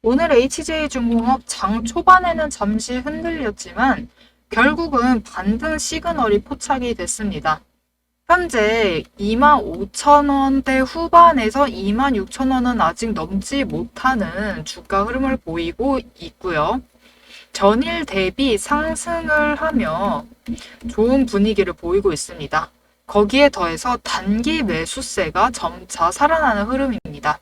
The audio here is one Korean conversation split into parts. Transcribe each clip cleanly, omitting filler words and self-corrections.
오늘 HJ중공업 장 초반에는 잠시 흔들렸지만 결국은 반등 시그널이 포착이 됐습니다. 현재 25,000원대 후반에서 26,000원은 아직 넘지 못하는 주가 흐름을 보이고 있고요. 전일 대비 상승을 하며 좋은 분위기를 보이고 있습니다. 거기에 더해서 단기 매수세가 점차 살아나는 흐름입니다.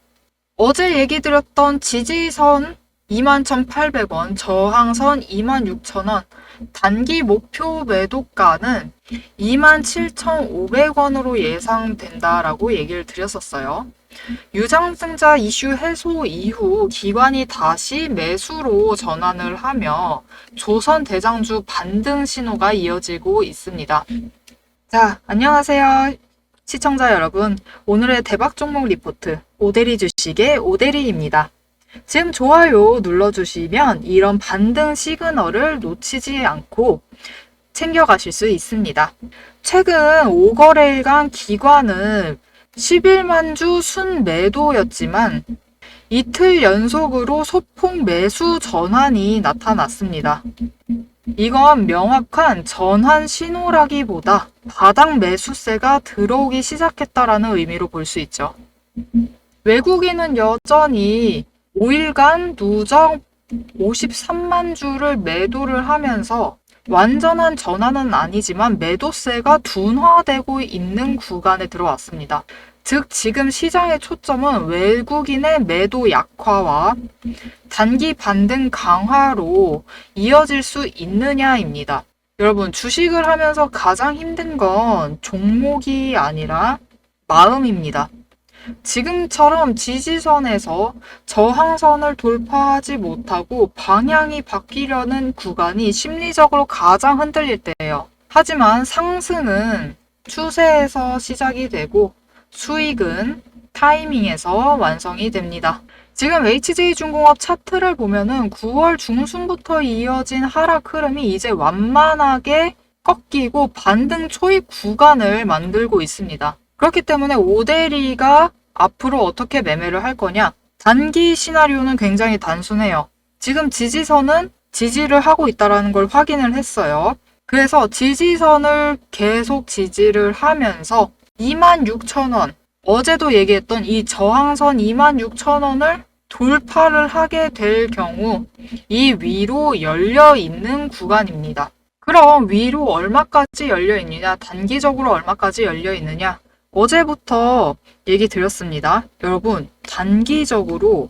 어제 얘기 드렸던 지지선 21,800원, 저항선 26,000원, 단기 목표 매도가는 27,500원으로 예상된다라고 얘기를 드렸었어요. 유상증자 이슈 해소 이후 기관이 다시 매수로 전환을 하며 조선 대장주 반등 신호가 이어지고 있습니다. 자, 안녕하세요. 시청자 여러분, 오늘의 대박 종목 리포트 오대리 주식의 오대리입니다. 지금 좋아요 눌러주시면 이런 반등 시그널을 놓치지 않고 챙겨가실 수 있습니다. 최근 5거래일간 기관은 11만 주 순매도였지만 이틀 연속으로 소폭 매수 전환이 나타났습니다. 이건 명확한 전환 신호라기보다 바닥 매수세가 들어오기 시작했다라는 의미로 볼 수 있죠. 외국인은 여전히 5일간 누적 53만 주를 매도를 하면서 완전한 전환은 아니지만 매도세가 둔화되고 있는 구간에 들어왔습니다. 즉 지금 시장의 초점은 외국인의 매도 약화와 단기 반등 강화로 이어질 수 있느냐입니다. 여러분, 주식을 하면서 가장 힘든 건 종목이 아니라 마음입니다. 지금처럼 지지선에서 저항선을 돌파하지 못하고 방향이 바뀌려는 구간이 심리적으로 가장 흔들릴 때예요. 하지만 상승은 추세에서 시작이 되고 수익은 타이밍에서 완성이 됩니다. 지금 HJ중공업 차트를 보면은 9월 중순부터 이어진 하락 흐름이 이제 완만하게 꺾이고 반등 초입 구간을 만들고 있습니다. 그렇기 때문에 오대리가 앞으로 어떻게 매매를 할 거냐? 단기 시나리오는 굉장히 단순해요. 지금 지지선은 지지를 하고 있다는 걸 확인을 했어요. 그래서 지지선을 계속 지지를 하면서 26,000원, 어제도 얘기했던 이 저항선 26,000원을 돌파를 하게 될 경우 이 위로 열려 있는 구간입니다. 그럼 위로 얼마까지 열려 있느냐? 단기적으로 얼마까지 열려 있느냐? 어제부터 얘기 드렸습니다. 여러분, 단기적으로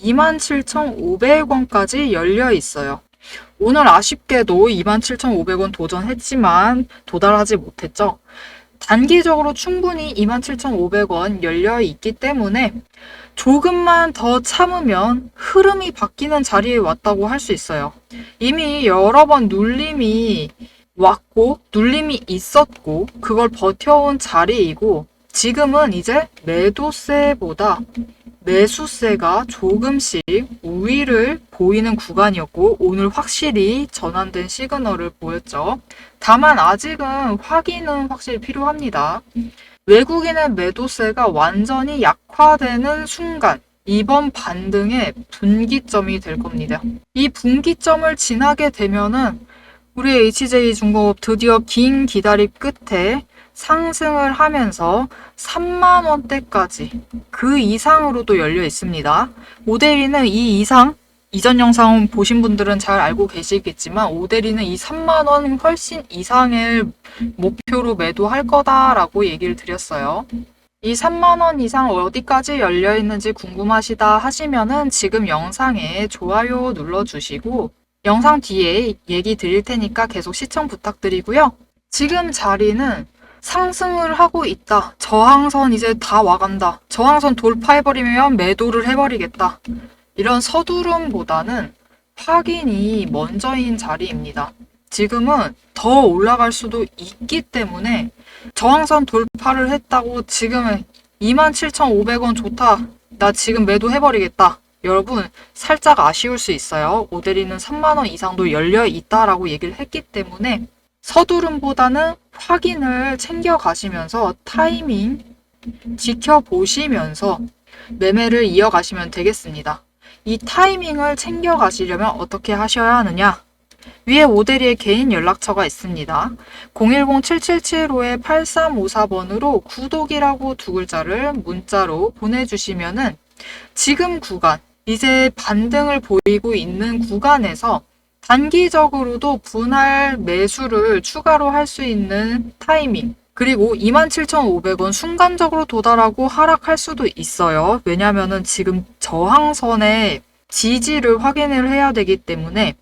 27,500원까지 열려 있어요. 오늘 아쉽게도 27,500원 도전했지만 도달하지 못했죠. 단기적으로 충분히 27,500원 열려 있기 때문에 조금만 더 참으면 흐름이 바뀌는 자리에 왔다고 할 수 있어요. 이미 여러 번 눌림이 왔고 눌림이 있었고 그걸 버텨온 자리이고 지금은 이제 매도세보다 매수세가 조금씩 우위를 보이는 구간이었고 오늘 확실히 전환된 시그널을 보였죠. 다만 아직은 확인은 확실히 필요합니다. 외국인의 매도세가 완전히 약화되는 순간 이번 반등의 분기점이 될 겁니다. 이 분기점을 지나게 되면은 우리 HJ중공업 드디어 긴 기다림 끝에 상승을 하면서 3만원대까지 그 이상으로도 열려 있습니다. 오대리는 이 이상, 이전 영상 보신 분들은 잘 알고 계시겠지만 오대리는 이 3만원 훨씬 이상을 목표로 매도할 거다라고 얘기를 드렸어요. 이 3만원 이상 어디까지 열려 있는지 궁금하시다 하시면은 지금 영상에 좋아요 눌러주시고 영상 뒤에 얘기 드릴 테니까 계속 시청 부탁드리고요. 지금 자리는 상승을 하고 있다. 저항선 이제 다 와간다. 저항선 돌파해버리면 매도를 해버리겠다. 이런 서두름보다는 확인이 먼저인 자리입니다. 지금은 더 올라갈 수도 있기 때문에 저항선 돌파를 했다고 지금은 27,500원 좋다. 나 지금 매도해버리겠다. 여러분 살짝 아쉬울 수 있어요. 오대리는 3만원 이상도 열려 있다라고 얘기를 했기 때문에 서두름보다는 확인을 챙겨가시면서 타이밍 지켜보시면서 매매를 이어가시면 되겠습니다. 이 타이밍을 챙겨가시려면 어떻게 하셔야 하느냐? 위에 오대리의 개인 연락처가 있습니다. 010-777-8354번으로 구독이라고 두 글자를 문자로 보내주시면은 지금 구간, 이제 반등을 보이고 있는 구간에서 단기적으로도 분할 매수를 추가로 할 수 있는 타이밍, 그리고 27,500원 순간적으로 도달하고 하락할 수도 있어요. 왜냐면은 지금 저항선의 지지를 확인을 해야 되기 때문에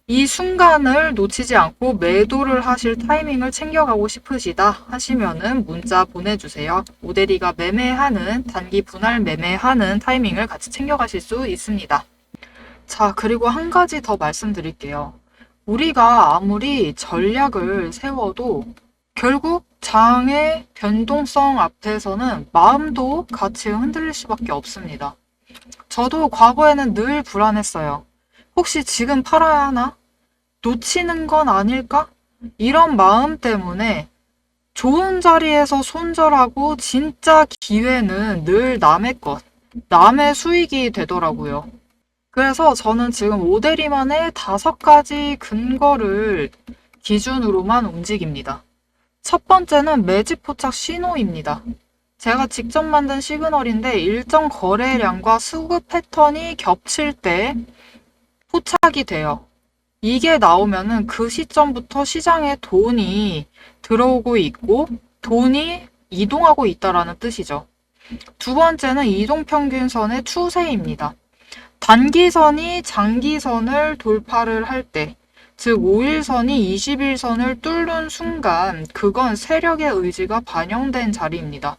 이 순간을 놓치지 않고 매도를 하실 타이밍을 챙겨가고 싶으시다 하시면은 문자 보내주세요. 오대리가 매매하는, 단기 분할 매매하는 타이밍을 같이 챙겨가실 수 있습니다. 자, 그리고 한 가지 더 말씀드릴게요. 우리가 아무리 전략을 세워도 결국 장의 변동성 앞에서는 마음도 같이 흔들릴 수밖에 없습니다. 저도 과거에는 늘 불안했어요. 혹시 지금 팔아야 하나? 놓치는 건 아닐까? 이런 마음 때문에 좋은 자리에서 손절하고 진짜 기회는 늘 남의 것, 남의 수익이 되더라고요. 그래서 저는 지금 오대리만의 5가지 근거를 기준으로만 움직입니다. 첫 번째는 매집 포착 신호입니다. 제가 직접 만든 시그널인데 일정 거래량과 수급 패턴이 겹칠 때 포착이 돼요. 이게 나오면은 그 시점부터 시장에 돈이 들어오고 있고 돈이 이동하고 있다라는 뜻이죠. 두 번째는 이동평균선의 추세입니다. 단기선이 장기선을 돌파를 할 때, 즉 5일선이 20일선을 뚫는 순간 그건 세력의 의지가 반영된 자리입니다.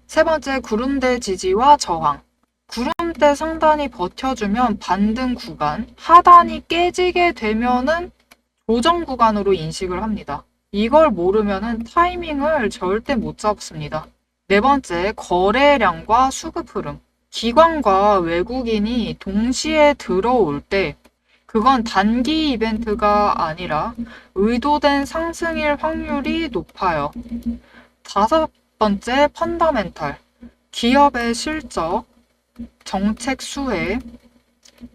세 번째, 구름대 지지와 저항. 구름대 상단이 버텨주면 반등 구간, 하단이 깨지게 되면은 조정 구간으로 인식을 합니다. 이걸 모르면은 타이밍을 절대 못 잡습니다. 네 번째, 거래량과 수급 흐름. 기관과 외국인이 동시에 들어올 때 그건 단기 이벤트가 아니라 의도된 상승일 확률이 높아요. 다섯 번째, 펀더멘탈. 기업의 실적, 정책 수혜,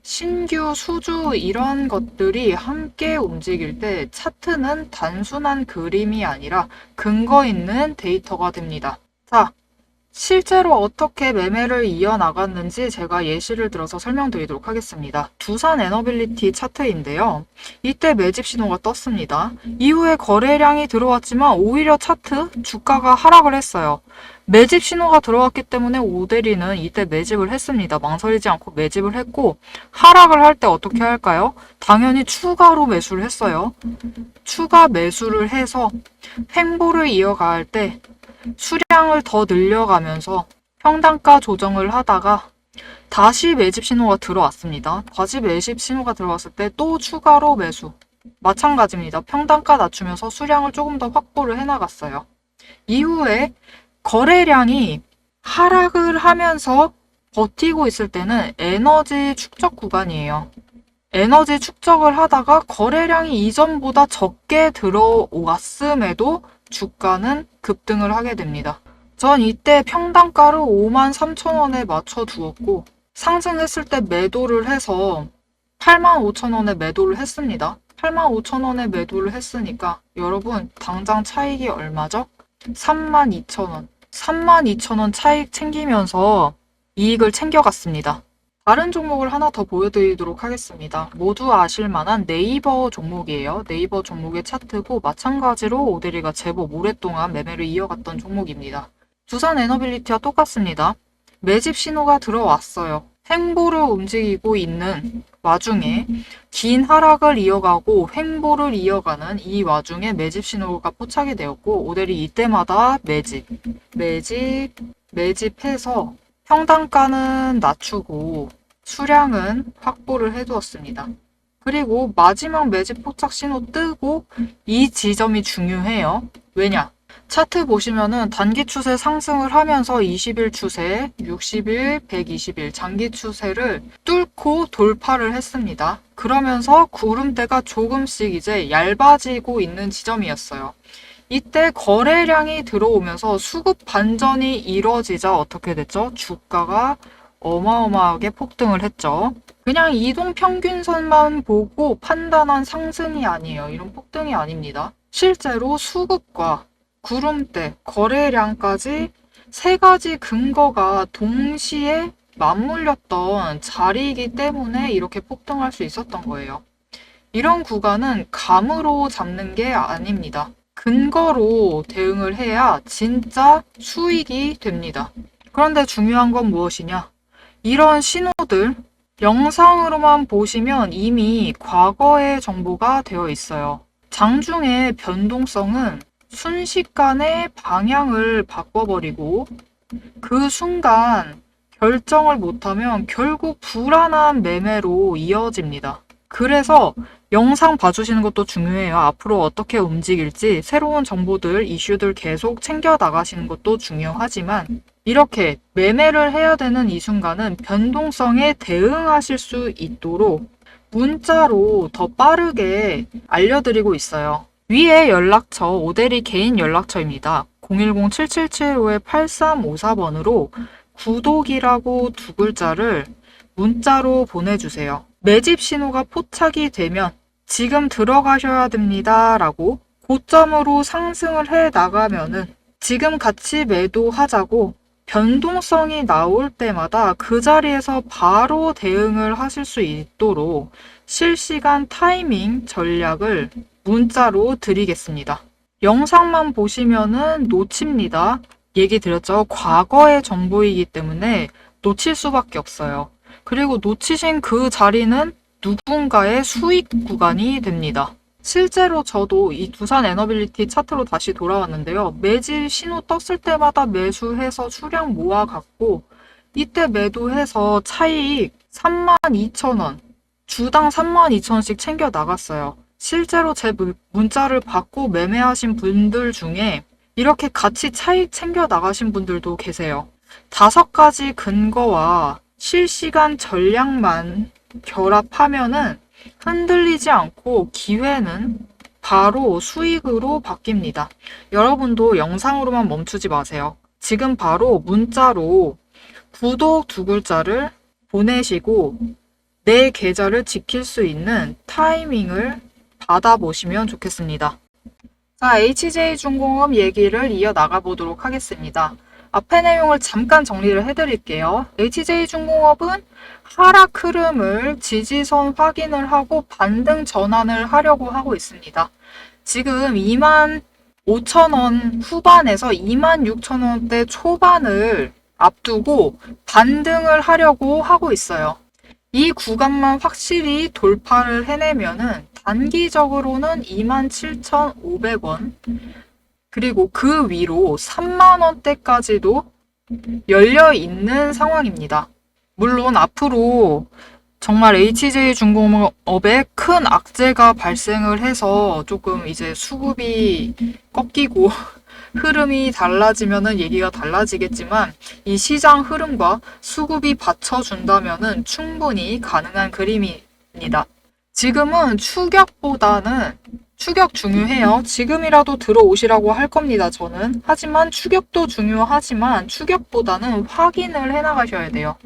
신규 수주 이런 것들이 함께 움직일 때 차트는 단순한 그림이 아니라 근거 있는 데이터가 됩니다. 자, 실제로 어떻게 매매를 이어나갔는지 제가 예시를 들어서 설명드리도록 하겠습니다. 두산 에너빌리티 차트인데요. 이때 매집 신호가 떴습니다. 이후에 거래량이 들어왔지만 오히려 차트, 주가가 하락을 했어요. 매집 신호가 들어왔기 때문에 오대리는 이때 매집을 했습니다. 망설이지 않고 매집을 했고 하락을 할 때 어떻게 할까요? 당연히 추가로 매수를 했어요. 추가 매수를 해서 횡보를 이어갈 때 수량을 더 늘려가면서 평단가 조정을 하다가 다시 매집 신호가 들어왔습니다. 다시 매집 신호가 들어왔을 때 또 추가로 매수. 마찬가지입니다. 평단가 낮추면서 수량을 조금 더 확보를 해나갔어요. 이후에 거래량이 하락을 하면서 버티고 있을 때는 에너지 축적 구간이에요. 에너지 축적을 하다가 거래량이 이전보다 적게 들어왔음에도 주가는 급등을 하게 됩니다. 전 이때 평단가를 53,000원에 맞춰 두었고 상승했을 때 매도를 해서 85,000원에 매도를 했습니다. 85,000원에 매도를 했으니까 여러분 당장 차익이 얼마죠? 32,000원. 32,000원 차익 챙기면서 이익을 챙겨갔습니다. 다른 종목을 하나 더 보여드리도록 하겠습니다. 모두 아실 만한 네이버 종목이에요. 네이버 종목의 차트고 마찬가지로 오대리가 제법 오랫동안 매매를 이어갔던 종목입니다. 두산 에너빌리티와 똑같습니다. 매집 신호가 들어왔어요. 횡보를 움직이고 있는 와중에 긴 하락을 이어가고 횡보를 이어가는 이 와중에 매집 신호가 포착이 되었고 오대리 이때마다 매집해서 평단가는 낮추고 수량은 확보를 해두었습니다. 그리고 마지막 매집 포착 신호 뜨고 이 지점이 중요해요. 왜냐? 차트 보시면은 단기 추세 상승을 하면서 20일 추세, 60일, 120일 장기 추세를 뚫고 돌파를 했습니다. 그러면서 구름대가 조금씩 이제 얇아지고 있는 지점이었어요. 이때 거래량이 들어오면서 수급 반전이 이뤄지자 어떻게 됐죠? 주가가 어마어마하게 폭등을 했죠. 그냥 이동 평균선만 보고 판단한 상승이 아니에요. 이런 폭등이 아닙니다. 실제로 수급과 구름대, 거래량까지 세 가지 근거가 동시에 맞물렸던 자리이기 때문에 이렇게 폭등할 수 있었던 거예요. 이런 구간은 감으로 잡는 게 아닙니다. 근거로 대응을 해야 진짜 수익이 됩니다. 그런데 중요한 건 무엇이냐? 이런 신호들, 영상으로만 보시면 이미 과거의 정보가 되어 있어요. 장중의 변동성은 순식간에 방향을 바꿔버리고 그 순간 결정을 못하면 결국 불안한 매매로 이어집니다. 그래서 영상 봐주시는 것도 중요해요. 앞으로 어떻게 움직일지 새로운 정보들, 이슈들 계속 챙겨 나가시는 것도 중요하지만 이렇게 매매를 해야 되는 이 순간은 변동성에 대응하실 수 있도록 문자로 더 빠르게 알려드리고 있어요. 위에 연락처 오대리 개인 연락처입니다. 010-7775-8354번으로 구독이라고 두 글자를 문자로 보내주세요. 매집 신호가 포착이 되면 지금 들어가셔야 됩니다 라고 고점으로 상승을 해 나가면은 지금 같이 매도하자고 변동성이 나올 때마다 그 자리에서 바로 대응을 하실 수 있도록 실시간 타이밍 전략을 문자로 드리겠습니다. 영상만 보시면은 놓칩니다. 얘기 드렸죠. 과거의 정보이기 때문에 놓칠 수밖에 없어요. 그리고 놓치신 그 자리는 누군가의 수익 구간이 됩니다. 실제로 저도 이 두산 에너빌리티 차트로 다시 돌아왔는데요. 매집 신호 떴을 때마다 매수해서 수량 모아갖고 이때 매도해서 차익 32,000원, 주당 32,000원씩 챙겨 나갔어요. 실제로 제 문자를 받고 매매하신 분들 중에 이렇게 같이 차익 챙겨 나가신 분들도 계세요. 5가지 근거와 실시간 전략만 결합하면은 흔들리지 않고 기회는 바로 수익으로 바뀝니다. 여러분도 영상으로만 멈추지 마세요. 지금 바로 문자로 구독 두 글자를 보내시고 내 계좌를 지킬 수 있는 타이밍을 받아보시면 좋겠습니다. 자, HJ중공업 얘기를 이어나가 보도록 하겠습니다. 앞의 내용을 잠깐 정리를 해드릴게요. HJ중공업은 하락 흐름을 지지선 확인을 하고 반등 전환을 하려고 하고 있습니다. 지금 25,000원 후반에서 26,000원대 초반을 앞두고 반등을 하려고 하고 있어요. 이 구간만 확실히 돌파를 해내면은 단기적으로는 27,500원 그리고 그 위로 3만원대까지도 열려 있는 상황입니다. 물론 앞으로 정말 HJ중공업에 큰 악재가 발생을 해서 조금 이제 수급이 꺾이고 흐름이 달라지면은 얘기가 달라지겠지만 이 시장 흐름과 수급이 받쳐준다면은 충분히 가능한 그림입니다. 지금은 추격 중요해요. 지금이라도 들어오시라고 할 겁니다, 저는. 하지만 추격도 중요하지만 추격보다는 확인을 해나가셔야 돼요.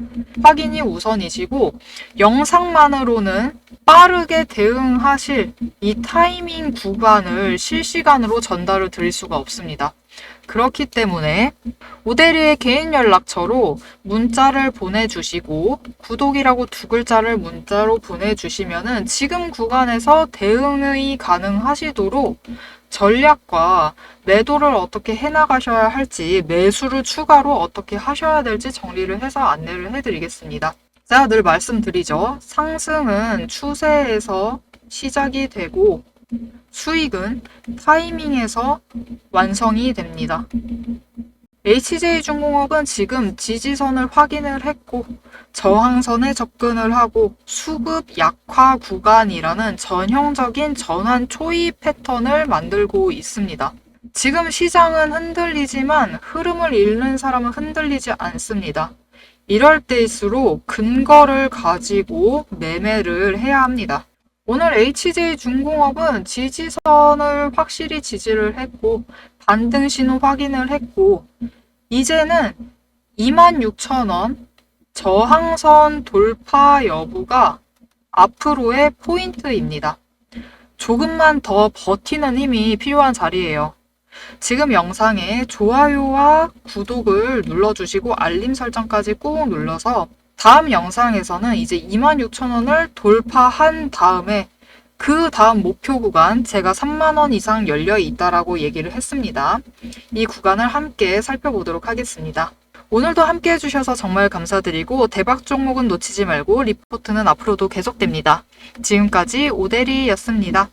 확인이 우선이시고 영상만으로는 빠르게 대응하실 이 타이밍 구간을 실시간으로 전달을 드릴 수가 없습니다. 그렇기 때문에 오대리의 개인 연락처로 문자를 보내주시고 구독이라고 두 글자를 문자로 보내주시면은 지금 구간에서 대응이 가능하시도록 전략과 매도를 어떻게 해나가셔야 할지 매수를 추가로 어떻게 하셔야 될지 정리를 해서 안내를 해드리겠습니다. 제가 늘 말씀드리죠. 상승은 추세에서 시작이 되고 수익은 타이밍에서 완성이 됩니다. HJ중공업은 지금 지지선을 확인을 했고 저항선에 접근을 하고 수급 약화 구간이라는 전형적인 전환 초입 패턴을 만들고 있습니다. 지금 시장은 흔들리지만 흐름을 잃는 사람은 흔들리지 않습니다. 이럴 때일수록 근거를 가지고 매매를 해야 합니다. 오늘 HJ중공업은 지지선을 확실히 지지를 했고 반등 신호 확인을 했고 이제는 26,000원 저항선 돌파 여부가 앞으로의 포인트입니다. 조금만 더 버티는 힘이 필요한 자리예요. 지금 영상에 좋아요와 구독을 눌러주시고 알림 설정까지 꾹 눌러서 다음 영상에서는 이제 26,000원을 돌파한 다음에 그 다음 목표 구간 제가 3만원 이상 열려 있다라고 얘기를 했습니다. 이 구간을 함께 살펴보도록 하겠습니다. 오늘도 함께 해주셔서 정말 감사드리고 대박 종목은 놓치지 말고 리포트는 앞으로도 계속됩니다. 지금까지 오대리였습니다.